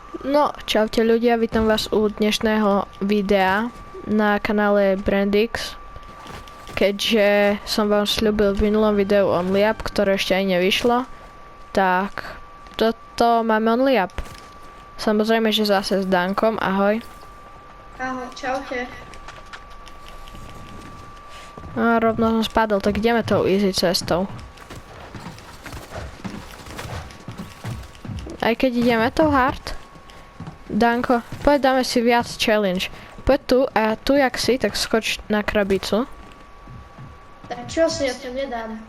No, čaute ľudia, vítam vás u dnešného videa na kanále Brandix. Keďže som vám sľúbil v minulom videu OnlyUp, ktoré ešte aj nevyšlo, tak toto máme OnlyUp. Samozrejme, že zase s Dankom, ahoj. Ahoj, čaute. A rovno som spadol, tak ideme tou easy cestou. Aj keď ideme tou hard, Danko, poď dáme si viac challenge. Poď tu a tu jak si, tak skoč na krabicu. Tak čo si, ja to nedám.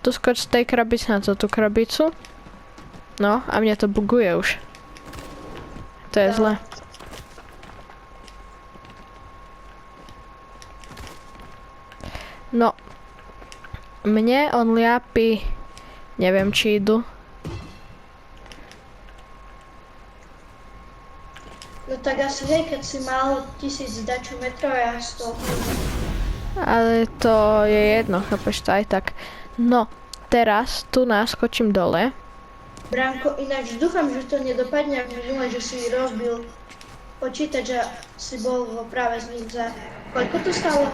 Tu skoč z tej krabice na tú krabicu. No, a mne to buguje už. To je zle. No, mne OnlyUpy, neviem či idú. No tak asi hej, keď si mal 1000 dačo metrov, ja 100. Ale to je jedno, chápeš to aj tak. No, teraz tu naskočím dole. Branko, ináč dúfam, že to nedopadne ako minule, že si rozbil počítač a si bol vo práve z nich za... Koľko to stalo?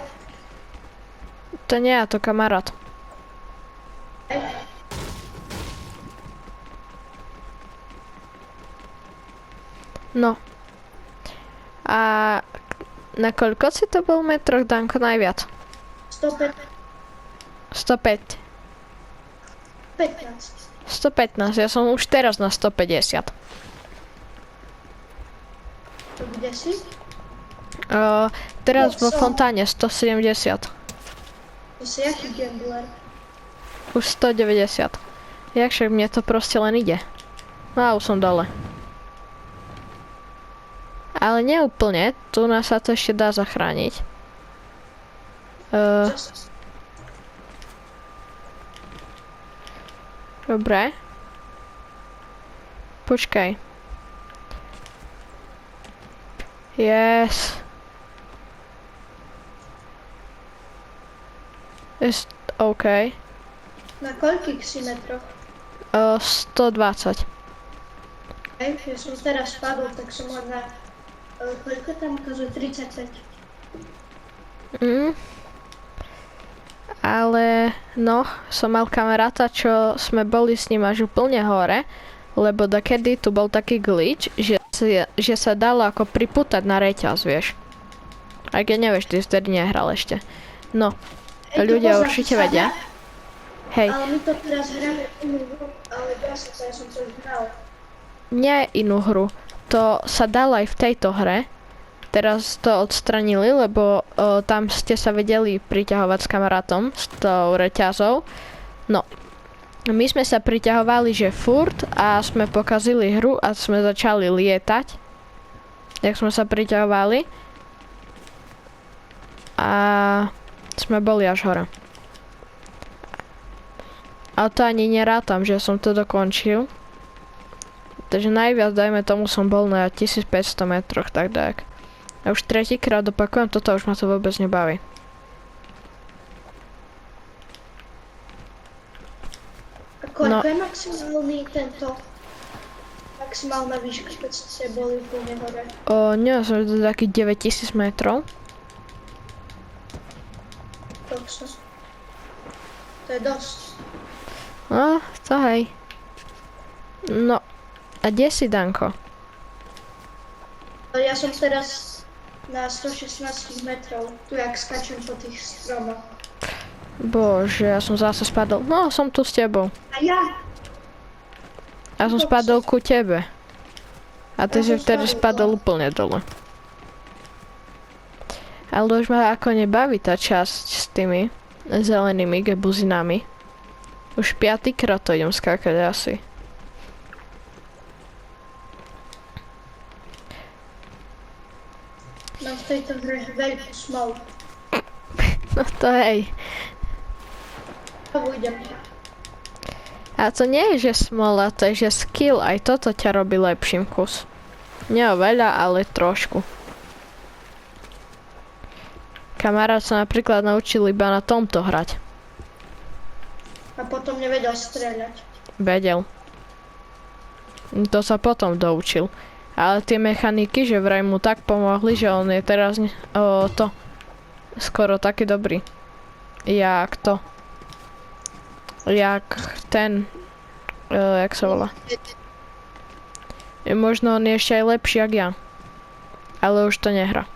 To nie je to kamarát. Hej. No. A na koľko si to bol metroch, Danko, najviac? 105. 105. 15. 115, ja som už teraz na 150. To kde si? Teraz No, vo fontáne 170. To si jaký gambler? Už 190. Jak však mne to proste len ide. No a už som dole. Ale neúplne, tu nás sa to ešte dá zachrániť. Dobre. Počkaj. Yes. Jest OK. Na koľkých si metroch? 120. Hej, ja som teraz spadol, tak som mal na... koľko tam ukazuje? 35. Ale no, som mal kamaráta, čo sme boli s ním až úplne hore, lebo dokedy tu bol taký glitch, že sa dalo ako pripútať na reťaz, vieš. Aj keď nevieš, ty si vtedy nehral ešte. No, ľudia určite vedia. Hej. Ale my to teraz hráme inú hru, ale ja som to už hral. Nie inú hru. To sa dalo aj v tejto hre. Teraz to odstranili, lebo tam ste sa vedeli priťahovať s kamarátom, s tou reťazou. No, my sme sa priťahovali, že furt a sme pokazili hru a sme začali lietať. Jak sme sa priťahovali. A sme boli až hore. A to ani nerátam, že som to dokončil. Takže najviac, dajme tomu, som bol na 1500 metroch, tak tak. A už tretíkrát opakujem, toto už ma to vôbec nebaví. A koľko je maximálny tento? Maximálna výška, keď ste boli úplne hore? Nie, som to takých 9000 metrov. To je dosť. No, to hej. No, a kde si, Danko? Ja som teraz na 116 metrov, tu jak skačem po tých stromoch. Bože, ja som zase spadol. No, som tu s tebou. A ja? Ja som spadol ku tebe. A ty si vtedy spadol úplne dole. Ale už ma ako nebaví tá časť s tými zelenými gebuzinami. Už 5. krát to idem skákať asi. Mám v tejto hre veľkú smolu. No to hej. Idem. A to nie je, že smola, to je, že skill, aj toto ťa robí lepším kus. Nie o veľa, ale trošku. Kamarát sa napríklad naučil iba na tomto hrať. A potom nevedel streľať. Vedel. To sa potom doučil. Ale tie mechaniky, že vraj mu tak pomohli, že on je teraz skoro taký dobrý. Jak ten, jak sa volá. Možno on je ešte aj lepší, jak ja. Ale už to nehrá.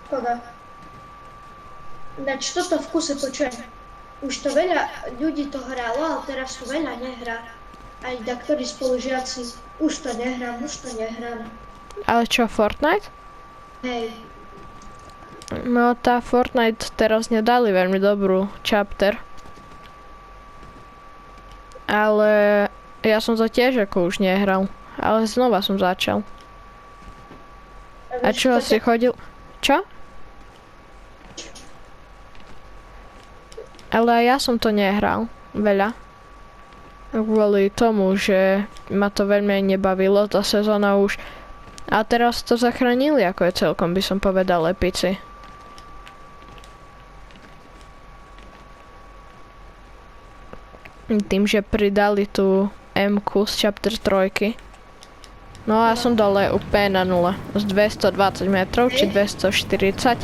Škoda. Ináč toto v kuse počujem. Už to veľa ľudí to hralo, ale teraz to veľa nehrá. Aj taktorí spolužiaci. Už to nehrám. Ale čo, Fortnite? Hej. No tá Fortnite teraz nedali veľmi dobrú chapter. Ale ja som to tiež ako už nehral. Ale znova som začal. A čo si chodil? Čo? Ale aj ja som to nehral veľa. Kvôli tomu, že ma to veľmi nebavilo, tá sezóna už. A teraz to zachránili, ako je celkom, by som povedal, epici. Tým, že pridali tú M-ku z chapter 3. No a som dole úplne na nule. Z 220 metrov, či 240.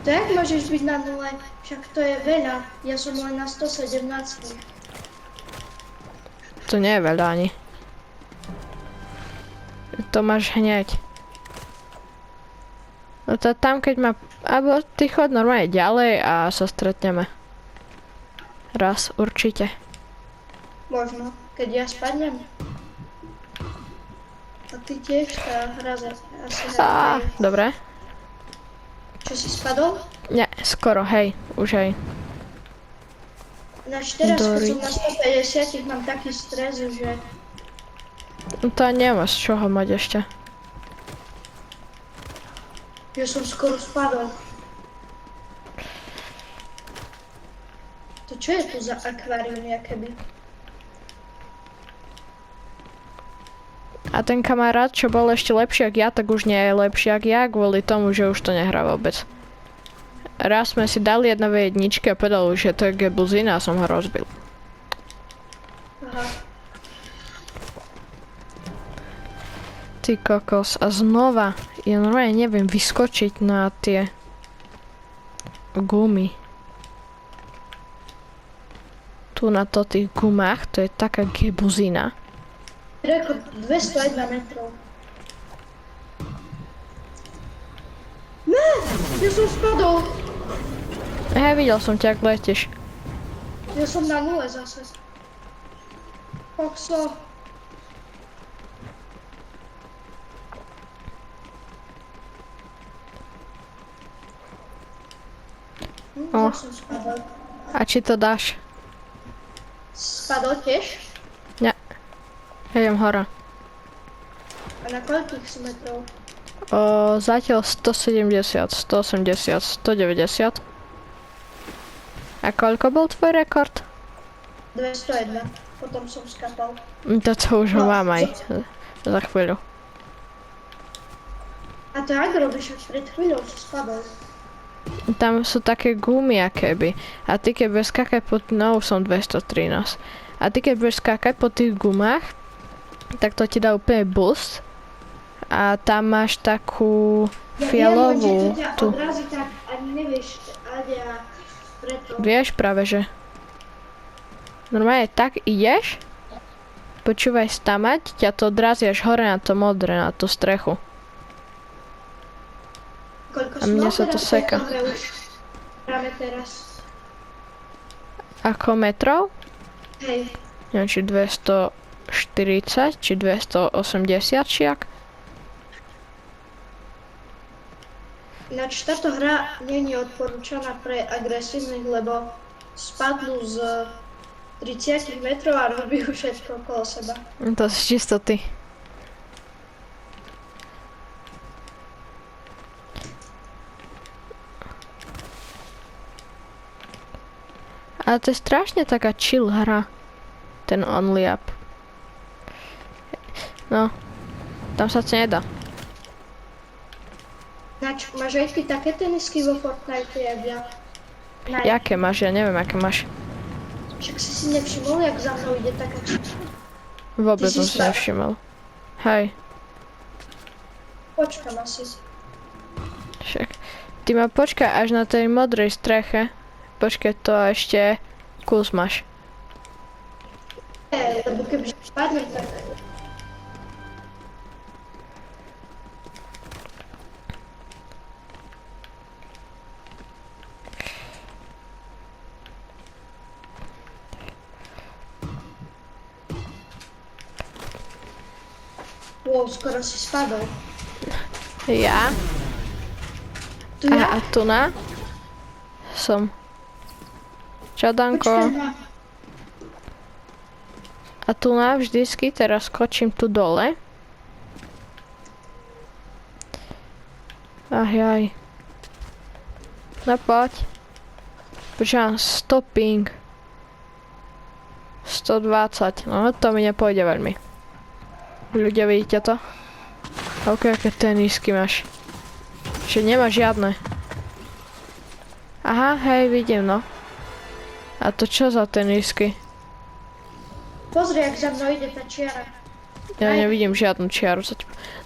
To jak môžeš byť na nule? Však to je veľa. Ja som len na 117. To nie je veľa ani. To máš hneď. No to tam keď ma... Alebo ty chod normálne ďalej a sa stretneme. Raz, určite. Možno, keď ja spadnem. A ty tiež, tá hra asi hra. Dobre. Čo si spadol? Nie, skoro, hej, už hej. Ináč teraz, keď som na 150, mám taký stres, že... No to nemá z čoho mať ešte. Ja som skoro spadol. To čo je tu za akvárium, jakéby? A ten kamarát, čo bol ešte lepší jak ja, tak už nie je lepší jak ja, kvôli tomu, že už to nehrá vôbec. Raz sme si dali jedna v jedničke a povedal už, že to je gebuzina a som ho rozbil. Aha. Ty kokos, a znova, ja normálne neviem vyskočiť na tie gumy. Tu na to tých gumách, to je taká gebuzina. Rekord 201 metrov. Ne, ja som spadol. Hej, videl som ťa, ak letíš. Ja som na nule zase. Kokso. O. Ja som spadol. A či to dáš? Spadol tiež? Nie. Ja idem hore. A na koľkých si metrov? Zatiaľ 170, 180, 190. A koľko bol tvoj rekord? 201. Potom som skapal. To už ho mám aj za chvíľu. A to jak robíš? Pred chvíľou si spadol. Tam sú také gumy akéby. A ty keď budeš skákať po... No, už som 213. A ty keď budeš skákať po tých gumách, tak to ti dá úplne boost. A tam máš takú fialovú... Ja tu. odrazí, tak ani nevieš, ale ja preto. Vieš práve, že... Normálne tak ideš, počúvaj stamať, ťa to odrazí až hore na to modré, na tú strechu. Koľko A mne sa to seka. Práve teraz. Ako metrov? Hej. Neviem, či 240, či 280, či jak. Ináč táto hra nie je odporúčaná pre agresívnych, lebo spadnú z 30 metrov a robí všetko okolo seba. To si čisto ty. Ale to je strašne taká chill hra. Ten Only Up. No. Tam sa to nedá. Ináč, máš aj ty také tenisky vo Fortnite, jak ja? Jaké máš? Ja neviem, aké máš. Však si si nevšimol, jak za mnou ide taká... Vôbec Ty si som si nevšimol. Hej. počkam asi. Však. Ty ma počkaj až na tej modrej streche. Počkaj, to ešte kus máš. Lebo keby spadnem, tak... Wow, skoro si spadol. Ja. Tu ja? A tu na? Som. Čau, Danko. Počkaj ma. A tu na vždycky, teraz skočím tu dole. Jaj. No poď. Počkám, stopping. 120, no to mi nepôjde veľmi. Ľudia, vidíte to? Ok, aké tenisky máš. Že nemá žiadne. Aha, hej, vidím, no. A to čo za tenisky? Pozri, jak za mnou ide tá čiara. Ja nevidím žiadnu čiaru.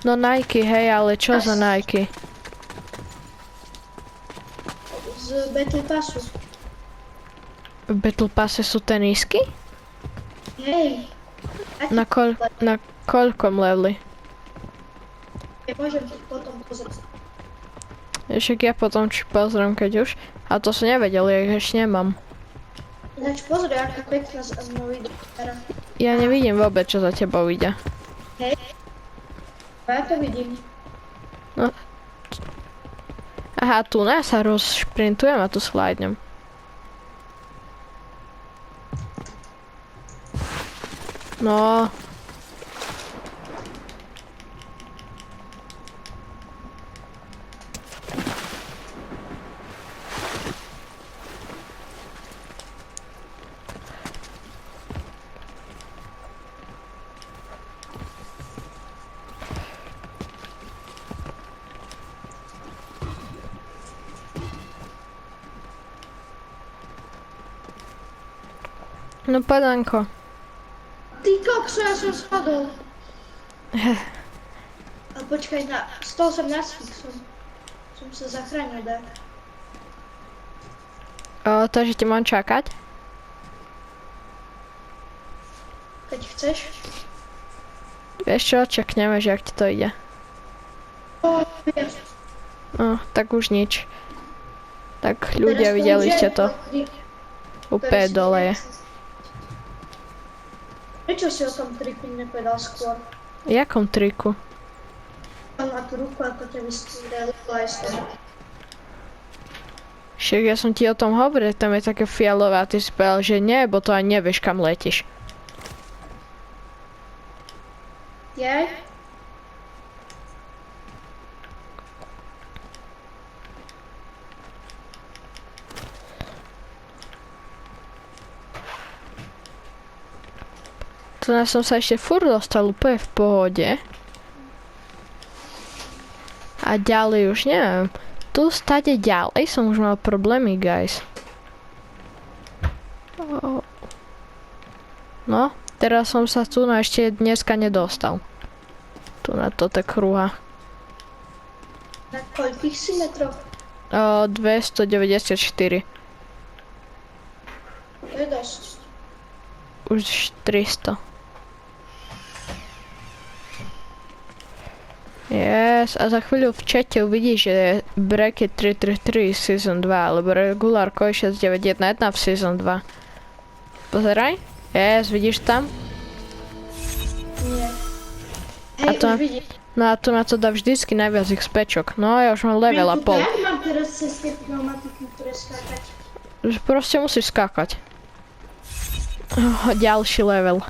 No Nike, hej, ale čo za Nike? Z Battle Passu. V Battle Passe sú tenisky? Hej. Na koľkom leveli? Môžem ti potom pozrieť. Však ja potom či pozriem, keď už. A to som nevedel, ja ich ešte nemám. Ináč pozri, aká pekná za mnou ide čiara. Ja nevidím vôbec, čo za tebou ide. Hej. Ja to vidím. No. Aha, tu ne, sa rozšprintujem a tu slidnem. No. No podanko. Ty kokso, ja som spadol. A počkaj, na 118 som sa zachránil, tak. Takže ti mám čakať? Keď chceš. Vieš čo, čakneme, že ak ti to ide. Vieš. Tak už nič. Tak ľudia, videli ste to. Úplne dole je. Prečo si o tom triku nepovedal skôr? Jakom triku? Mám na tú ruku, ako ťa vystrelilo aj z toho. Však ja som ti o tom hovoril, tam je také fialové a ty si povedal, že nie, bo to ani nevieš, kam letíš. Jej? Tu som sa ešte furt dostal úplne v pohode. A ďalej už neviem. Tu stade ďalej som už mal problémy, guys. No, teraz som sa tu ešte dneska nedostal. Tu na toto kruha. Na koľkých si metroch? 294. To je dosť. Už 300. Yes, a za chvíľu v čete uvidíš, že je Bracket 333 Season 2, alebo Regular Koi 6911 v Season 2. Pozeraj. Yes, vidíš tam? Nie. A Hej, to- už vidíš. No a to na to dá vždycky najviac XPčok. No ja už mám level a pol. Jak mám teraz cez tie pneumatiky, ktoré skákať? Proste musíš skákať. Ďalší level.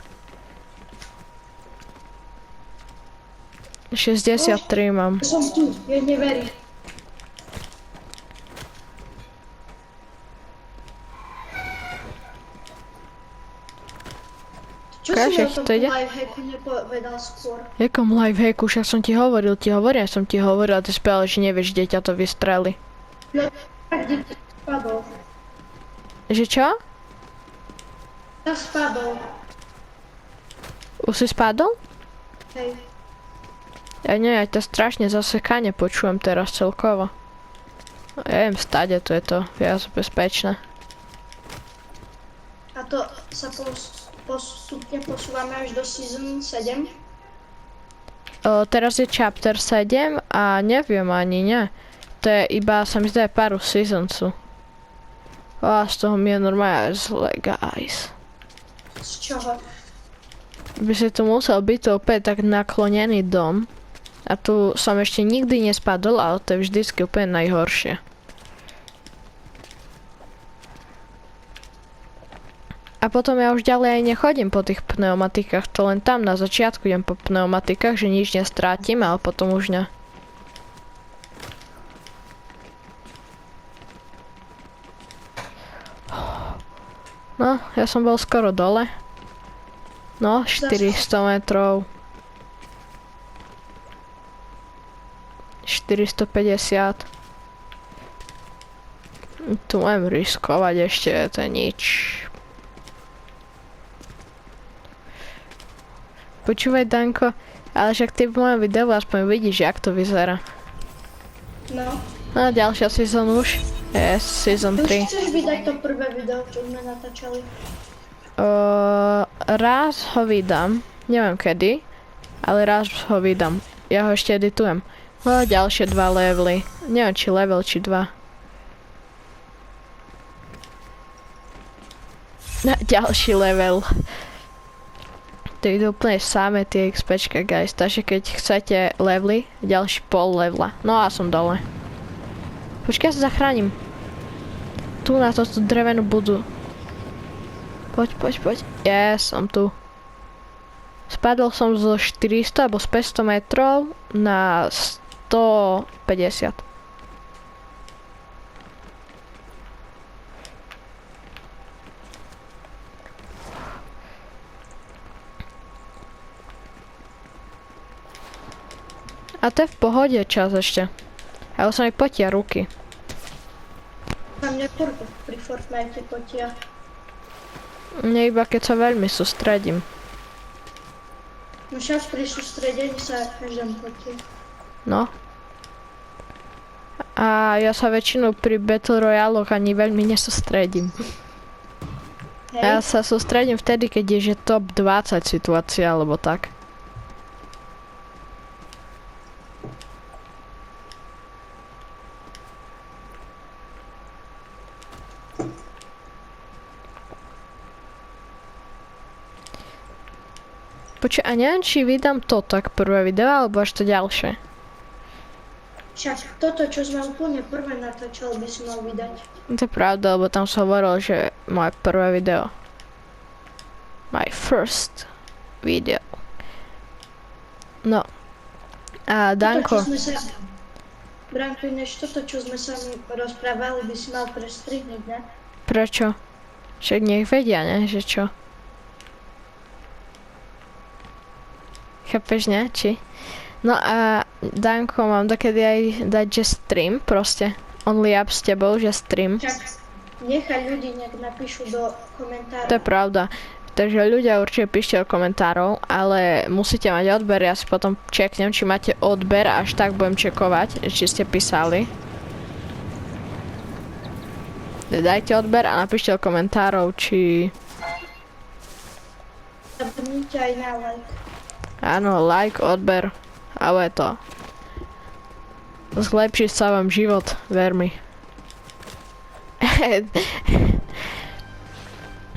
63 mám. Ja som tu, ja neverím. Čo si mi Ukážeš, o tom to ide? lifehacku nepovedal skôr? Jakom lifehacku? Však som ti hovoril, ja som ti hovoril a ty spela, že nevieš, kde ťa to vystreli. No, tak kde ti spadol? Že čo? Ja spadol. Už si spadol? Hej. Ja nie, ja to strašne zasekanie počujem teraz celkovo. Ja viem, stade to je to viac bezpečné. A to sa postupne posúvame až do season 7? Teraz je chapter 7 a neviem ani, nie. To je iba, sa mi zdá, pár seasonsu. Z toho mi je normálne zle, guys. Z čoho? By si tu musel byť to opäť tak naklonený dom. A tu som ešte nikdy nespadol, ale to je vždycky úplne najhoršie. A potom ja už ďalej aj nechodím po tých pneumatikách, to len tam na začiatku idem po pneumatikách, že nič nestrátim, ale potom už ne. No, ja som bol skoro dole. No, 400 metrov. 450. Tu môžem riskovať ešte, to je nič. Počúvaj, Danko, ale však ty v mojom videu aspoň vidíš, jak to vyzerá. No. No, ďalšia sezón už. Yes, season 3. Už chceš vydať to prvé video, čo sme natáčali? Raz ho vydám, neviem kedy, ale raz ho vydám. Ja ho ešte editujem. Ďalšie 2 levely. Neviem, či level, či 2. Ďalší level. To idú úplne samé tie XPčka, guys. Takže keď chcete levely, ďalší pol levela. No a som dole. Počkaj, ja sa zachránim. Tu na tú drevenú budu. Poď. Yes, som tu. Spadol som zo 400 alebo z 500 metrov na 150. A to je v pohode čas ešte. Ale sa mi potia ruky. A mňa pri Fortnite potia. Nie iba keď sa veľmi sústredím. No však pri sústredení sa každém potí. No. A ja sa väčšinou pri Battle Royaloch ani veľmi nesústredím. Ja Hej? sa sústredím vtedy, keď je že top 20 situácia, alebo tak. Počuj, a neviem, či vydám to tak prvé video, alebo až to ďalšie. Však toto, čo sme úplne prvé natáčali, by si mal vydať. To je pravda, lebo tam sa hovorilo, že moje prvé video. My first video. No. A Danko. Branko, než toto, čo sme sa rozprávali, by si mal prestrihnúť, ne? Prečo? Však nech vedia, ne? Že čo? Chápeš, ne? Či? No a Danko, mám dokedy aj dať, že stream proste. Only up s tebou, že stream. Však nechaj ľudí, nech napíšu do komentárov. To je pravda. Takže ľudia určite píšte do komentárov, ale musíte mať odber, ja si potom čeknem, či máte odber, až tak budem čekovať, či ste písali. Dajte odber a napíšte do komentárov, či... Zapnite aj na like. Áno, like, odber, ale to. Zlepší sa vám život, ver mi.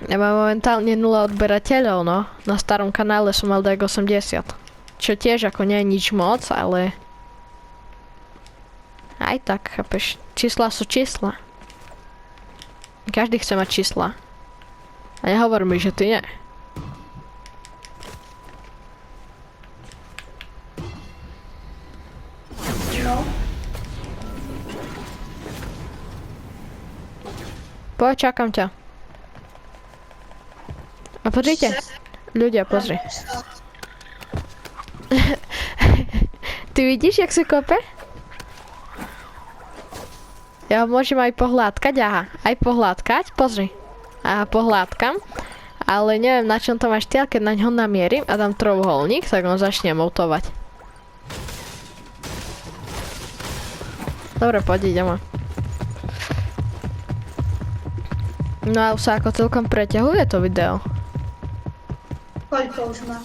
Ja mám momentálne 0 odberateľov, no. Na starom kanále som mal tak 80. Čo tiež ako nie je nič moc, ale... Aj tak, chápeš. Čísla sú čísla. Každý chce mať čísla. A nehovor mi, že ty nie. No. Poď, čakám ťa. A pozrite. Ľudia, pozri. Ty vidíš, jak sa kope? Ja ho môžem aj pohľadkať, aha. Aj pohľadkať, pozri. A pohľadkam. Ale neviem, na čom to máš ty, keď na ňo namierim a dám trojuholník, tak on začne moutovať. Dobre, poď, ideme. No a už sa ako celkom preťahuje to video. Koľko už má?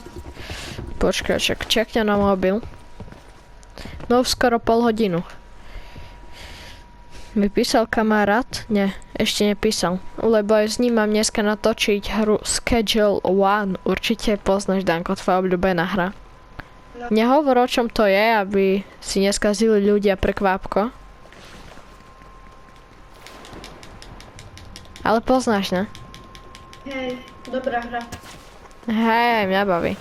Počkaj, čekňa na mobil. No už skoro pol hodinu. Mi písal kamarát? Nie, ešte nepísal. Lebo aj s ním mám dneska natočiť hru Schedule 1. Určite poznáš, Danko, tvoja obľúbená hra. No. Nehovor, o čom to je, aby si neskazili ľudia prekvápko. Ale poznáš, ne? Hej, dobrá hra. Hej, mňa baví.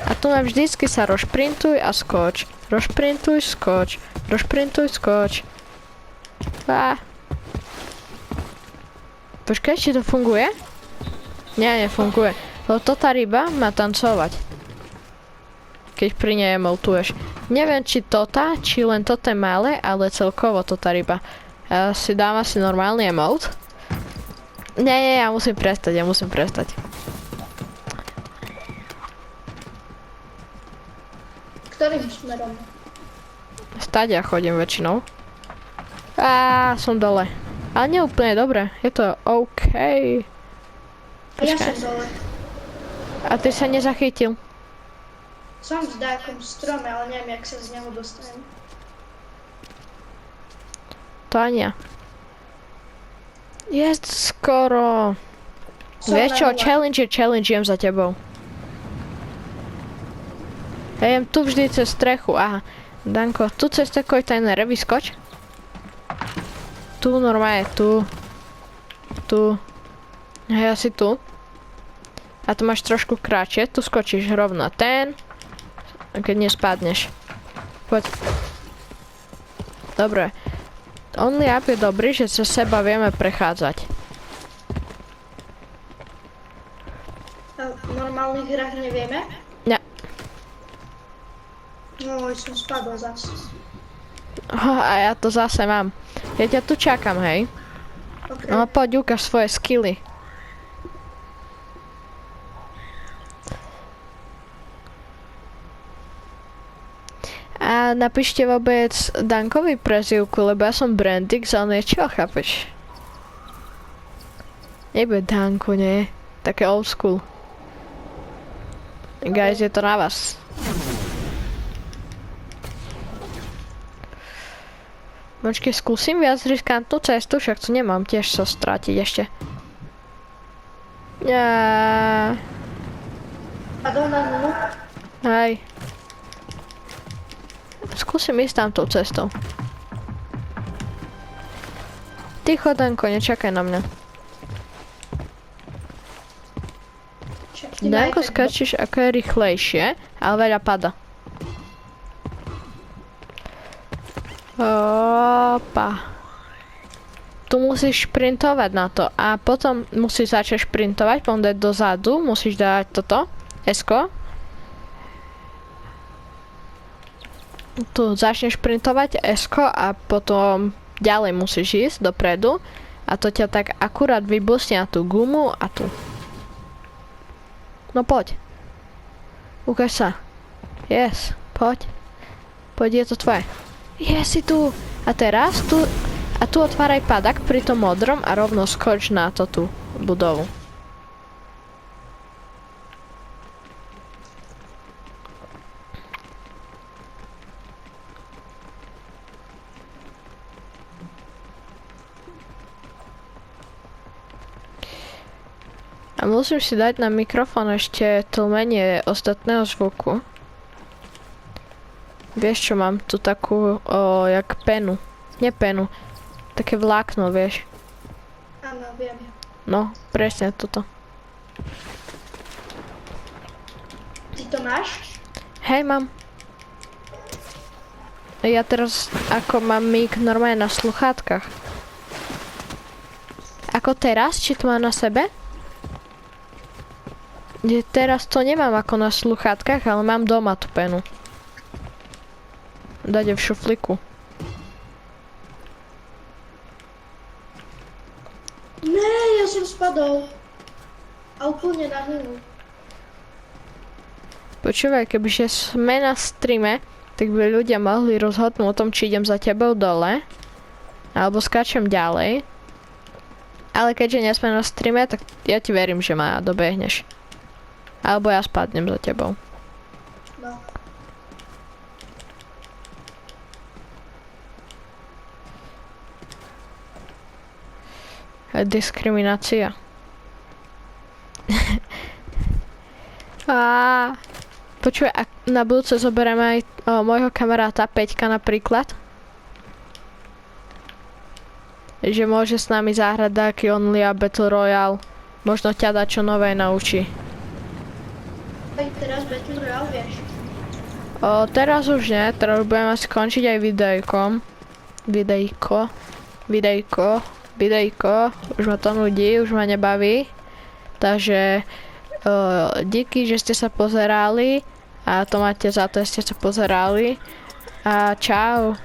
A tu mám vždycky sa rozprintuj a skoč. Rozprintuj, skoč. Rozprintuj, skoč. Á. Počkaj, či to funguje? Nie, nefunguje. Lebo to tá ryba má tancovať. Keď pri nej emotuješ. Neviem, či tota, či len toto je malé, ale celkovo to tá ryba. Ja si dám asi normálny emote. Nie, ja musím prestať. Ktorým smerom? Stade ja chodím väčšinou. Á, som dole. Ale nie úplne dobre. Je to OK. Ja Počkaj. som dole. A ty sa nezachytil. Som v nejakom strome, ale neviem, jak sa z neho dostanem. To ani ja. Je skoro. Som Vieš čo, na nule. challenge za tebou. Ja jem tu vždy cez strechu, aha. Danko, tu cez takoj tajné vyskoč. Tu normálne, tu. Hej, asi tu. A tu máš trošku kratšie, tu skočíš rovno ten. A keď nespadneš. Poď. Dobre. Only up je dobrý, že sa seba vieme prechádzať. A v normálnych hrách nevieme? Ne. No, som spadol zas. A ja to zase mám. Ja ťa tu čakám, hej. Okay. No poď, ukáž svoje skilly. A napíšte vôbec Dankovi prezývku, lebo ja som Brandix a on je čo, chápeš? Nebude Danko, nie? Také old school. Guys, je to na vás. Počkej, skúsim viac riskantnú cestu, však to nemám tiež sa stratiť ešte. Padol na nulu? Hej. Skúsim ísť tamtou cestou. Ticho, Danko, nečakaj na mňa. Danko, skáčeš ako je rýchlejšie, ale veľa pada. Opa. Tu musíš šprintovať na to a potom musíš začať šprintovať, potom dať dozadu, musíš dať toto, S-ko. Tu začneš šprintovať S-ko a potom ďalej musíš ísť dopredu a to ťa tak akurát vybusne na tú gumu a tu. No poď. Ukáž sa. Yes, poď. Poď, je to tvoje. Yes, si tu. A teraz tu. A tu otváraj padak pri tom modrom a rovno skoč na to tú budovu. A musím si dať na mikrofón ešte tlmenie ostatného zvuku. Vieš čo, mám tu takú, jak penu. Nie penu. Také vlákno, vieš. Áno, viem. No, presne toto. Ty to máš? Hej, mám. Ja teraz, ako mám mik normálne na sluchátkach. Ako teraz? Či to má na sebe? Teraz to nemám ako na sluchátkach, ale mám doma tú penu. Dať v šufliku. Ne, ja som spadol. A úplne na nulu. Počúvaj, kebyže sme na streame tak by ľudia mohli rozhodnúť o tom, či idem za tebou dole, alebo skáčem ďalej. Ale keďže nie sme na streame, tak ja ti verím, že ma dobehneš. Alebo ja spadnem za tebou. No. Diskriminácia. Počuj, ak na budúce zoberieme aj môjho kamaráta Peťka napríklad. Že môže s nami zahrať taký Only a Battle Royale. Možno ťa dá čo nové naučí. Aj teraz Battle Royale vieš. Teraz už nie, teraz budeme skončiť aj videjko. Už ma to nudí, už ma nebaví. Takže díky, že ste sa pozerali a to máte za to, že ste sa pozerali. A čau.